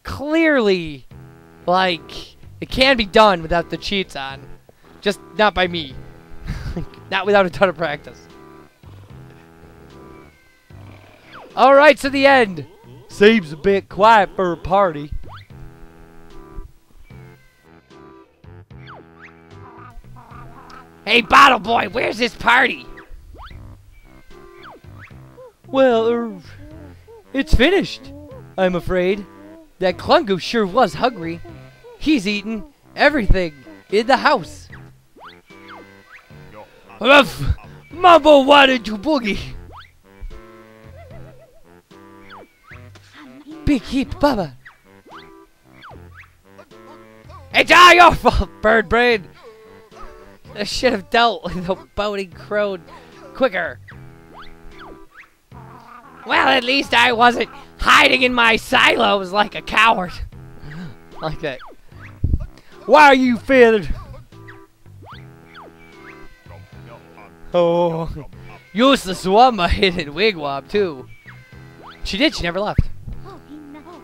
clearly, like, it can be done without the cheats on. Just not by me. Not without a ton of practice. Alright, so the end. Seems a bit quiet for a party. Hey, Bottle Boy, where's this party? Well, it's finished, I'm afraid. That Klungo sure was hungry. He's eaten everything in the house. Ruff! Mambo wanted to boogie. Big heap, Baba. It's all your fault, Bird Brain. I should have dealt with the boating crone quicker. Well, at least I wasn't hiding in my silos like a coward. Like that. Why are you feathered? Oh, useless Wamba hid in Wigwam too. She did, she never left.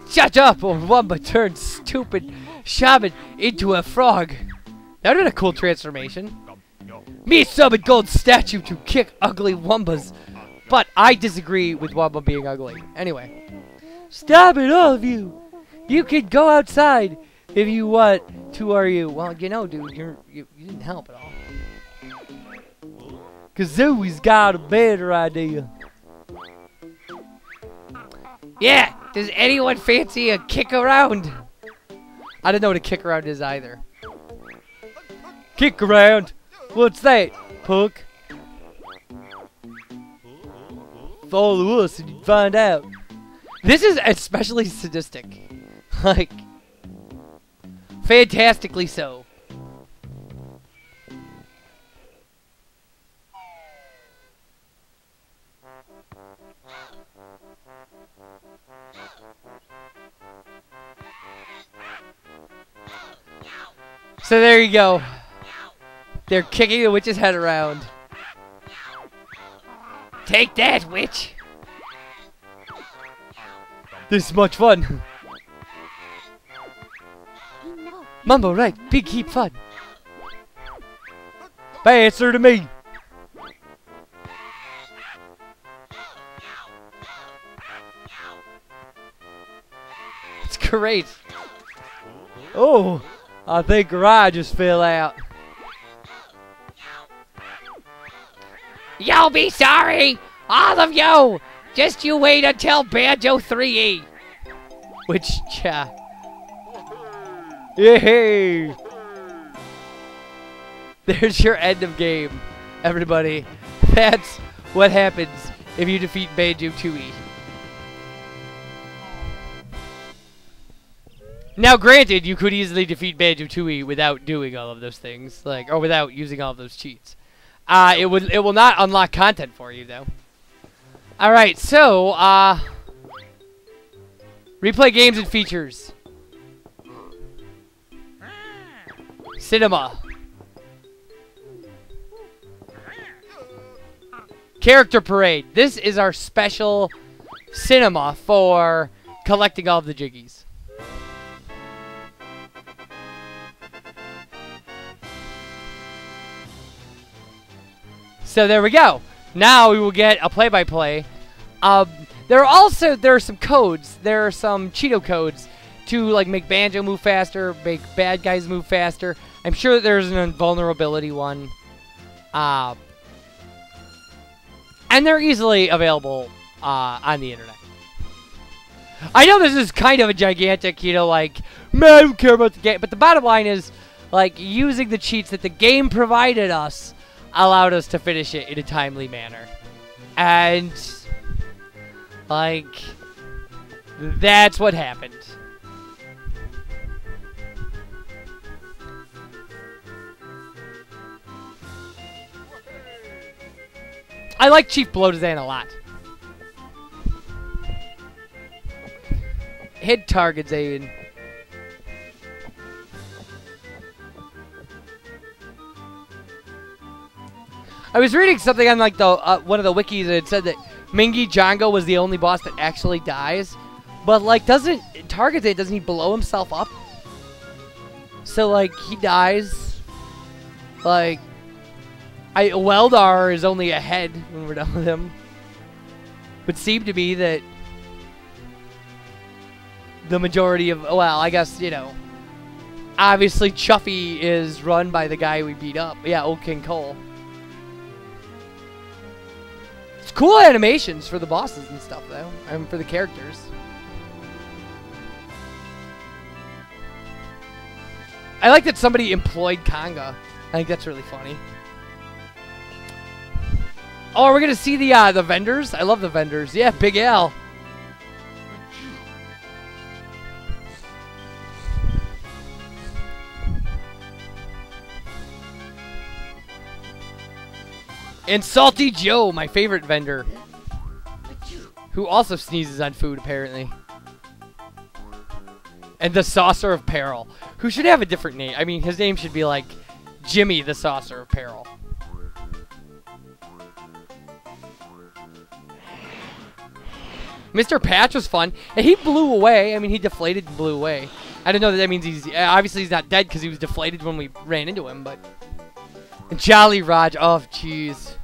Shut up, or Wamba turned stupid shaman into a frog. That would have been a cool transformation. Me summoned gold statue to kick ugly Wambas. But I disagree with Wamba being ugly. Anyway. Stop it, all of you! You can go outside if you want to, are you? Well, you know, dude, you didn't help at all. Kazooie's got a better idea. Yeah! Does anyone fancy a kick around? I don't know what a kick around is either. Kick around? What's that, punk? Follow us and you'd find out. This is especially sadistic. Like, fantastically so. So there you go. They're kicking the witch's head around. Take that, witch! This is much fun. Mumbo, right. Big heap fun. Answer to me. It's great. Oh, I think Rye just fell out. You'll be sorry! All of you! Just you wait until Banjo-Tooie! Which, yeah. Yay! There's your end of game, everybody. That's what happens if you defeat Banjo-Tooie. Now, granted, you could easily defeat Banjo-Tooie without doing all of those things, like, or without using all of those cheats. It will not unlock content for you though. Alright, so replay games and features. Cinema. Character Parade. This is our special cinema for collecting all of the jiggies. So there we go. Now we will get a play-by-play. There are some codes. There are some Cheeto codes to like make Banjo move faster, make bad guys move faster. I'm sure that there's an invulnerability one. And they're easily available on the internet. I know this is kind of a gigantic, you know, like, man, I don't care about the game. But the bottom line is, like, using the cheats that the game provided us allowed us to finish it in a timely manner. And, like, that's what happened. I like Chief Blodazan a lot. Hit targets, Aiden. I was reading something on like the one of the wikis and it said that Mingy Django was the only boss that actually dies, but like doesn't targets it, doesn't he blow himself up? So, like, he dies. Like, Weldar is only ahead when we're done with him. Would seem to be that the majority of, well, I guess, you know, obviously Chuffy is run by the guy we beat up. Yeah, Old King Cole. It's cool animations for the bosses and stuff, though. And for the characters. I like that somebody employed Conga. I think that's really funny. Oh, we're gonna see the vendors. I love the vendors. Yeah, Big Al. And Salty Joe, my favorite vendor, who also sneezes on food apparently. And the Saucer of Peril, who should have a different name. I mean, his name should be like Jimmy the Saucer of Peril. Mr. Patch was fun, and he blew away. I mean, he deflated and blew away. I don't know that means he's... obviously, he's not dead because he was deflated when we ran into him, but... Jolly Roger. Oh, jeez.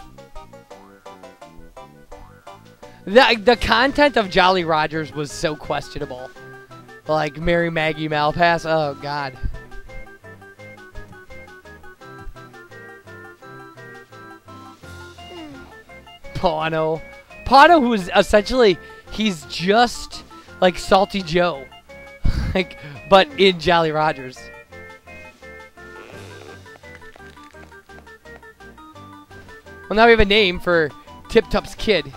The content of Jolly Rogers was so questionable. Like, Mary Maggie Malpass. Oh, God. Pawno. Pawno, who is essentially... He's just like Salty Joe, like, but in Jolly Rogers. Well, now we have a name for Tip Tup's kid.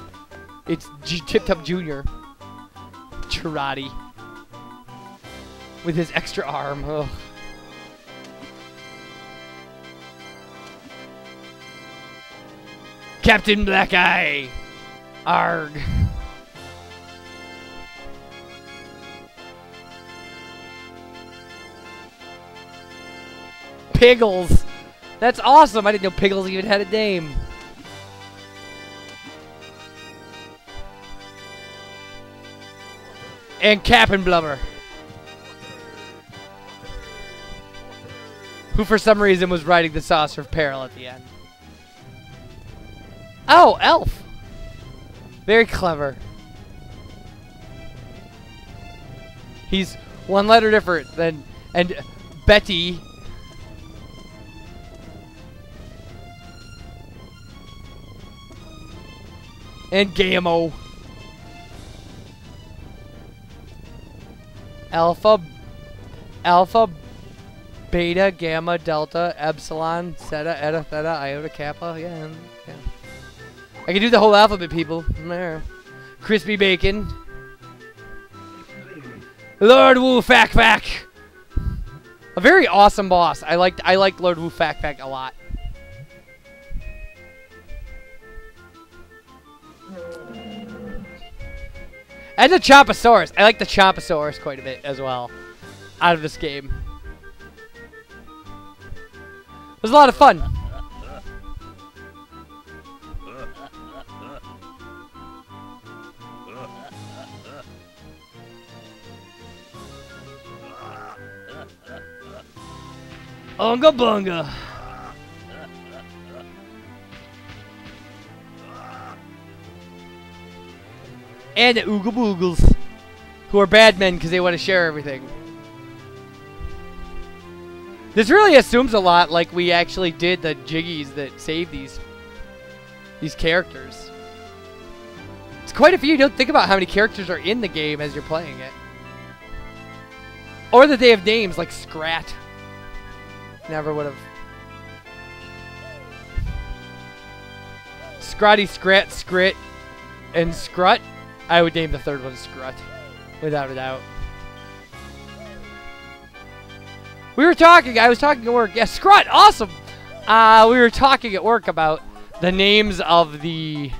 It's Tip Tup Jr. Karate. With his extra arm. Ugh. Captain Black Eye. Arg. Piggles. That's awesome. I didn't know Piggles even had a name. And Captain Blubber, who for some reason was riding the Saucer of Peril at the end. Oh, Elf. Very clever. He's one letter different than... And Betty... And Gamo. Alpha, Beta, Gamma, Delta, Epsilon, Zeta, Eta, Theta, Iota, Kappa. Yeah. I can do the whole alphabet, people. There. Crispy Bacon. Lord Wu Fak Fak. A very awesome boss. I liked Lord Wu Fak Fak a lot. And the Chomposaurus. I like the Chomposaurus quite a bit as well. Out of this game. It was a lot of fun. Unga Bunga. And the Ooga Boogles, who are bad men because they want to share everything. This really assumes a lot like we actually did the jiggies that save these characters. It's quite a few. You don't think about how many characters are in the game as you're playing it. Or that they have names like Scrat. Never would have. Scratty, Scrat, Scrit, and Scrut. I would name the third one Scrut, without a doubt. We were talking, I was talking at work. Yeah, Scrut, awesome! We were talking at work about the names of the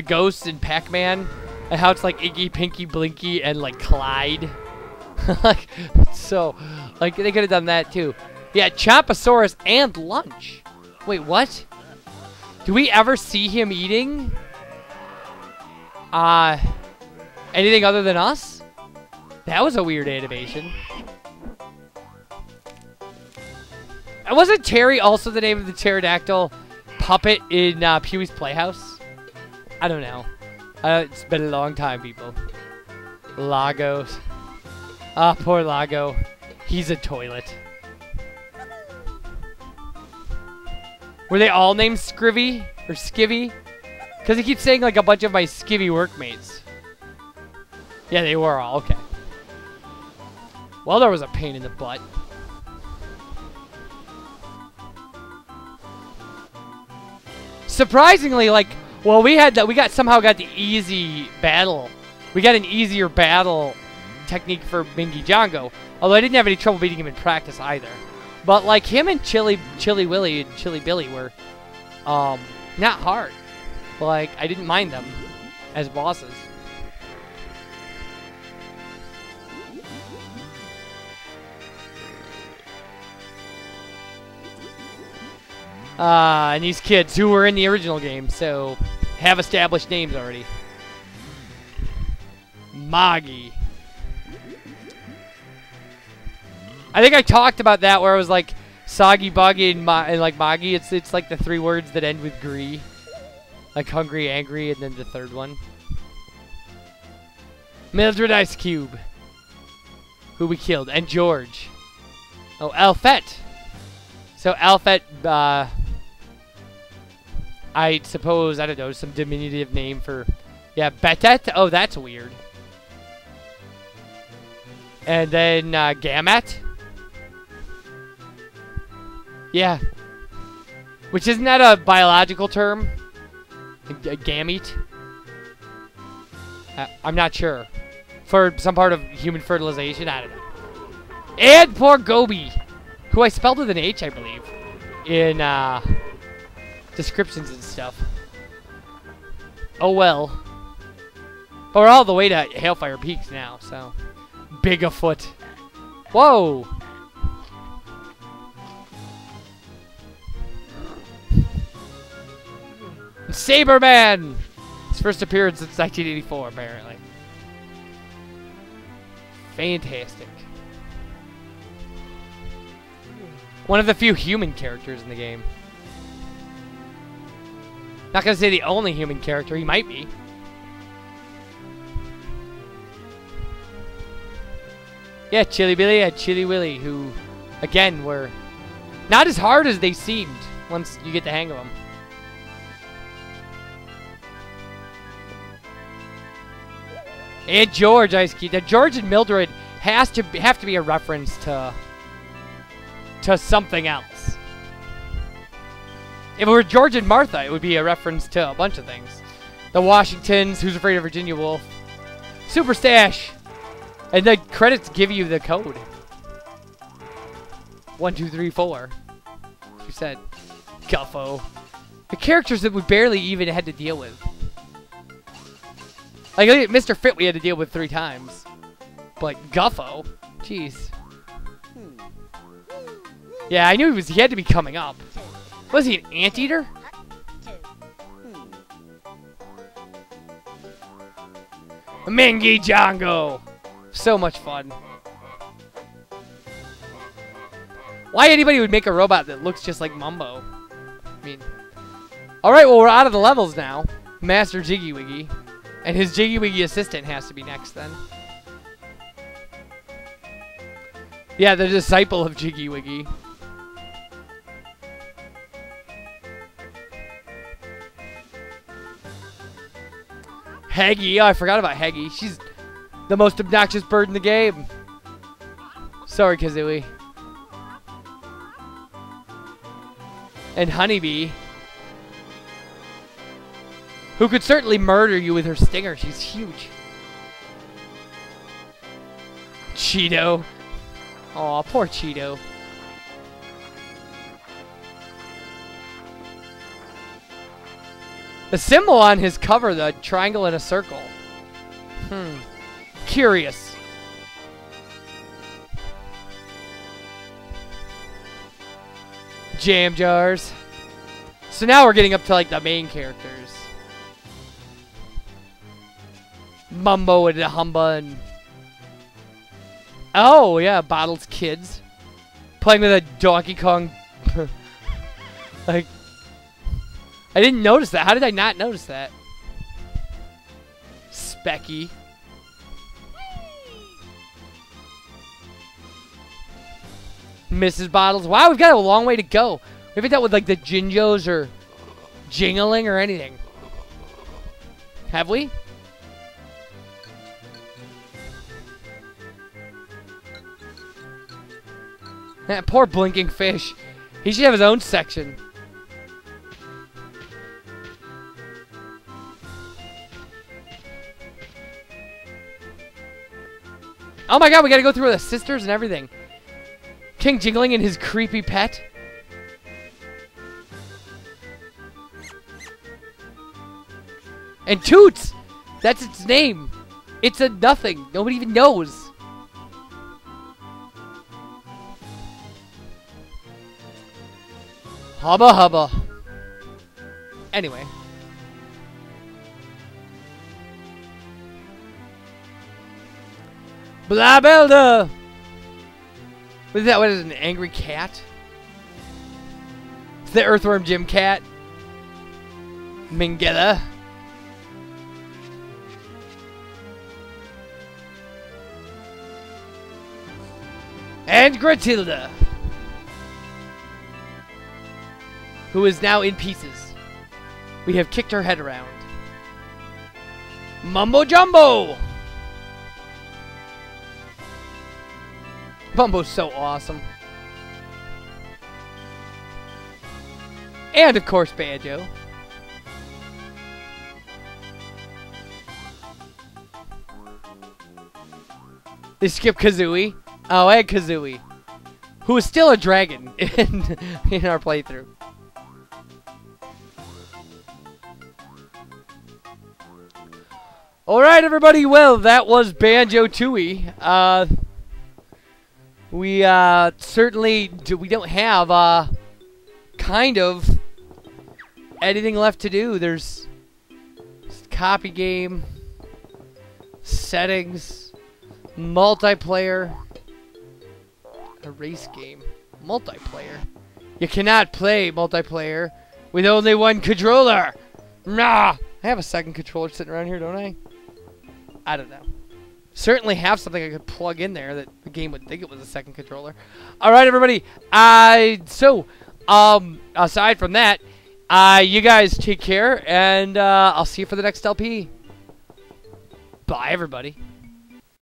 ghosts in Pac-Man, and how it's like Iggy, Pinky, Blinky, and like Clyde. Like, so, like, they could have done that too. Yeah, Chomposaurus and Lunch. Wait, what? Do we ever see him eating? Anything other than us? That was a weird animation. And wasn't Terry also the name of the pterodactyl puppet in Pee-wee's Playhouse? I don't know. It's been a long time, people. Lagos. Ah, poor Lago. He's a toilet. Were they all named Scrivy? Or Skivvy? Because he keeps saying like a bunch of my Skivvy workmates. Yeah, they were all. Okay. Well, there was a pain in the butt. Surprisingly, like, well, we somehow got the easy battle. We got an easier battle technique for Bingy Django. Although I didn't have any trouble beating him in practice either. But like him and Chili Willy and Chili Billy were not hard. Like, I didn't mind them as bosses. And these kids who were in the original game, so have established names already. Moggy. I think I talked about that where I was like Soggy, Buggy, and like Moggy. It's like the 3 words that end with gree. Like hungry, angry, and then the 3rd one. Mildred Ice Cube. Who we killed. And George. Oh, Alfette. So Alfette, I suppose, I don't know, some diminutive name for... Yeah, Betet? Oh, that's weird. And then Gamet? Yeah. Which isn't that a biological term? A gamete? I'm not sure. For some part of human fertilization? I don't know. And poor Gobi, who I spelled with an H, I believe, in descriptions and stuff. Oh well. But we're all the way to Hailfire Peaks now, so. Bigafoot. Whoa! Saberman! His first appearance since 1984, apparently. Fantastic. One of the few human characters in the game. Not gonna say the only human character, he might be. Yeah, Chili Billy and Chili Willy, who, again, were not as hard as they seemed once you get the hang of them. And George Ice Cube. Now, George and Mildred have to be a reference to something else. If it were George and Martha, it would be a reference to a bunch of things. The Washingtons, Who's Afraid of Virginia Woolf, Super Stash, and the credits give you the code. 1, 2, 3, 4. As you said, Guffo. The characters that we barely even had to deal with. Like, look at Mr. Fit we had to deal with 3 times. But Guffo, jeez. Yeah, I knew he had to be coming up. Was he an anteater? Mingy Django! So much fun. Why anybody would make a robot that looks just like Mumbo? I mean... Alright, well, we're out of the levels now. Master Jiggy Wiggy. And his Jiggy Wiggy assistant has to be next, then. Yeah, the disciple of Jiggy Wiggy. Heggy. Oh, I forgot about Heggy. She's the most obnoxious bird in the game. Sorry, Kazooie. And Honeybee, who could certainly murder you with her stinger. She's huge. Cheeto. Aw, poor Cheeto. The symbol on his cover, the triangle and a circle. Curious. Jam jars. So now we're getting up to like the main characters. Mumbo and Humba and... Oh, yeah, Bottle's kids. Playing with a Donkey Kong... like... I didn't notice that. How did I not notice that? Specky. Mrs. Bottles. Wow, we've got a long way to go. We haven't dealt with like the Jinjos or Jingling or anything. Have we? That poor blinking fish. He should have his own section. Oh my god, we gotta go through the sisters and everything. King Jingling and his creepy pet. And Toots! That's its name. It's a nothing. Nobody even knows. Hubba hubba. Anyway. Blabelda! What is that? What is it, an angry cat? It's the Earthworm Jim cat. Mingella. And Gratilda. Who is now in pieces. We have kicked her head around. Mumbo Jumbo! Mumbo's so awesome. And of course Banjo. They skip Kazooie. Oh, and Kazooie. Who is still a dragon in our playthrough. Alright everybody, well that was Banjo-Tooie. We certainly we don't have kind of anything left to do. There's copy game, settings, multiplayer, a race game, multiplayer. You cannot play multiplayer with only one controller. Nah, I have a second controller sitting around here, don't I? I don't know. Certainly have something I could plug in there that the game would think it was a second controller. Alright, everybody. Aside from that, you guys take care, and I'll see you for the next LP. Bye, everybody.